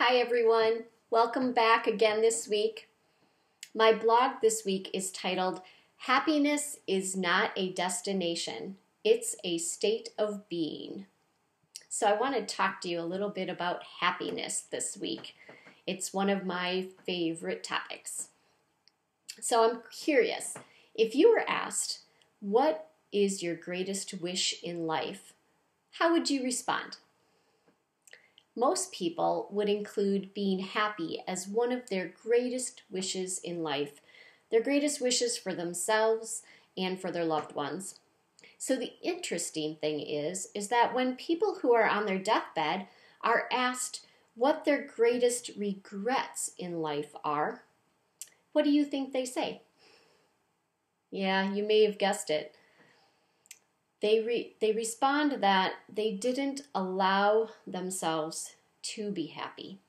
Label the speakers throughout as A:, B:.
A: Hi everyone, welcome back again this week. My blog this week is titled, Happiness is Not a Destination, It's a State of Being. So I want to talk to you a little bit about happiness this week. It's one of my favorite topics. So I'm curious, if you were asked, what is your greatest wish in life? How would you respond? Most people would include being happy as one of their greatest wishes in life, their greatest wishes for themselves and for their loved ones. So the interesting thing is that when people who are on their deathbed are asked what their greatest regrets in life are, what do you think they say? Yeah, you may have guessed it. They respond that they didn't allow themselves to be happy.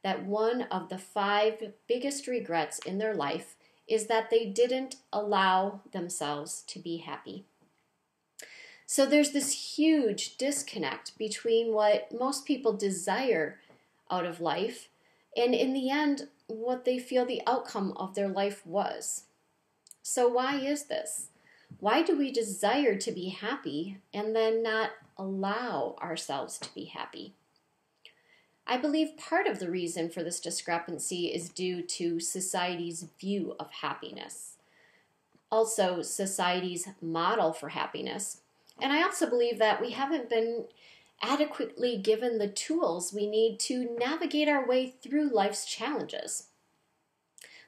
A: That one of the 5 biggest regrets in their life is that they didn't allow themselves to be happy. So there's this huge disconnect between what most people desire out of life and in the end, what they feel the outcome of their life was. So why is this? Why do we desire to be happy and then not allow ourselves to be happy? I believe part of the reason for this discrepancy is due to society's view of happiness. Also, society's model for happiness. And I also believe that we haven't been adequately given the tools we need to navigate our way through life's challenges.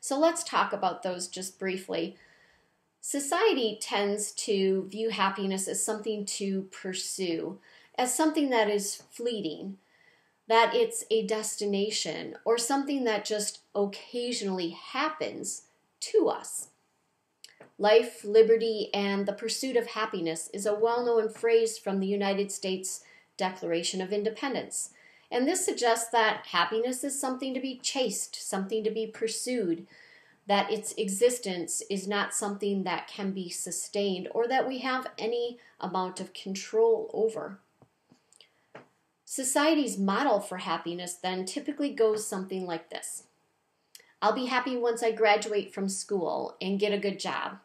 A: So let's talk about those just briefly. Society tends to view happiness as something to pursue, as something that is fleeting, that it's a destination, or something that just occasionally happens to us. Life, liberty, and the pursuit of happiness is a well-known phrase from the United States Declaration of Independence. And this suggests that happiness is something to be chased, something to be pursued, that its existence is not something that can be sustained or that we have any amount of control over. Society's model for happiness then typically goes something like this. I'll be happy once I graduate from school and get a good job.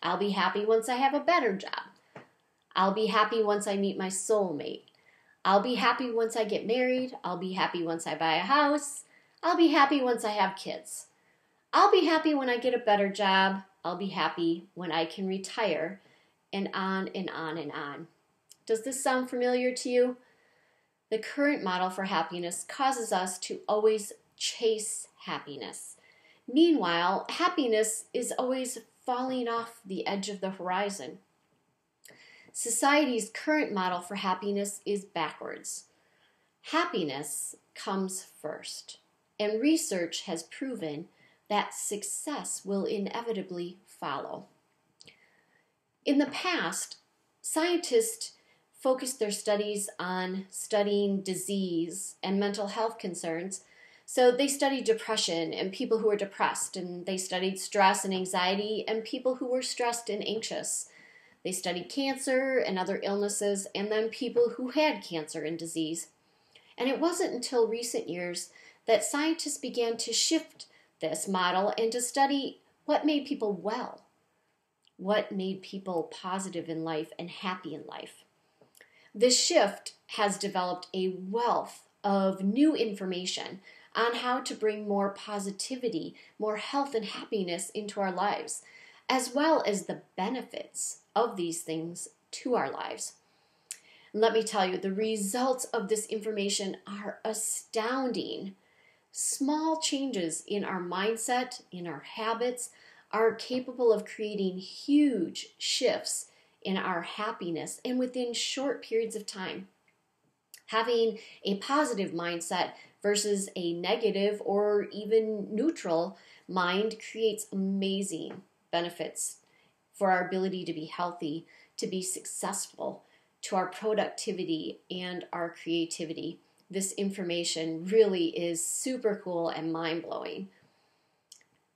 A: I'll be happy once I have a better job. I'll be happy once I meet my soulmate. I'll be happy once I get married. I'll be happy once I buy a house. I'll be happy once I have kids. I'll be happy when I get a better job. I'll be happy when I can retire, and on and on and on. Does this sound familiar to you? The current model for happiness causes us to always chase happiness. Meanwhile, happiness is always falling off the edge of the horizon. Society's current model for happiness is backwards. Happiness comes first, and research has proven that success will inevitably follow. In the past, scientists focused their studies on studying disease and mental health concerns. So they studied depression and people who were depressed, and they studied stress and anxiety and people who were stressed and anxious. They studied cancer and other illnesses and then people who had cancer and disease. And it wasn't until recent years that scientists began to shift this model and to study what made people well, what made people positive in life and happy in life. This shift has developed a wealth of new information on how to bring more positivity, more health and happiness into our lives, as well as the benefits of these things to our lives. And let me tell you, the results of this information are astounding. Small changes in our mindset, in our habits, are capable of creating huge shifts in our happiness and within short periods of time. Having a positive mindset versus a negative or even neutral mind creates amazing benefits for our ability to be healthy, to be successful, to our productivity and our creativity. This information really is super cool and mind-blowing.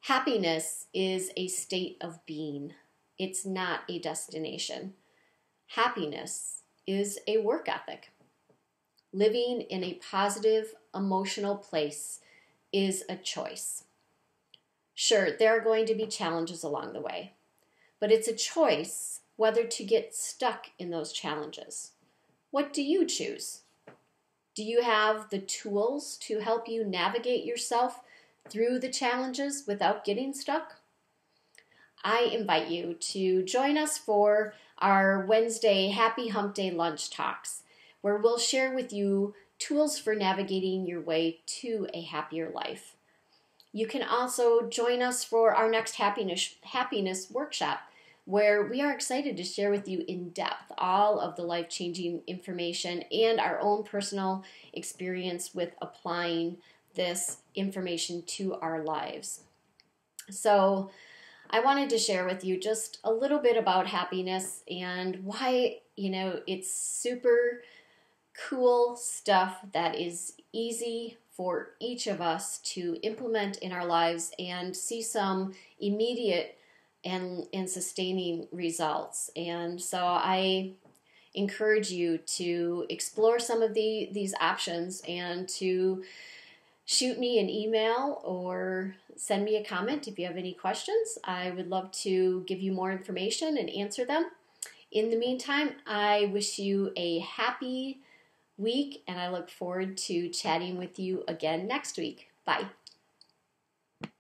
A: Happiness is a state of being. It's not a destination. Happiness is a work ethic. Living in a positive, emotional place is a choice. Sure, there are going to be challenges along the way, but it's a choice whether to get stuck in those challenges. What do you choose? Do you have the tools to help you navigate yourself through the challenges without getting stuck? I invite you to join us for our Wednesday Happy Hump Day Lunch Talks, where we'll share with you tools for navigating your way to a happier life. You can also join us for our next happiness workshop, where we are excited to share with you in depth all of the life-changing information and our own personal experience with applying this information to our lives. So I wanted to share with you just a little bit about happiness and why, it's super cool stuff that is easy for each of us to implement in our lives and see some immediate and sustaining results. And so I encourage you to explore some of these options and to shoot me an email or send me a comment if you have any questions. I would love to give you more information and answer them. In the meantime, I wish you a happy week, and I look forward to chatting with you again next week. Bye.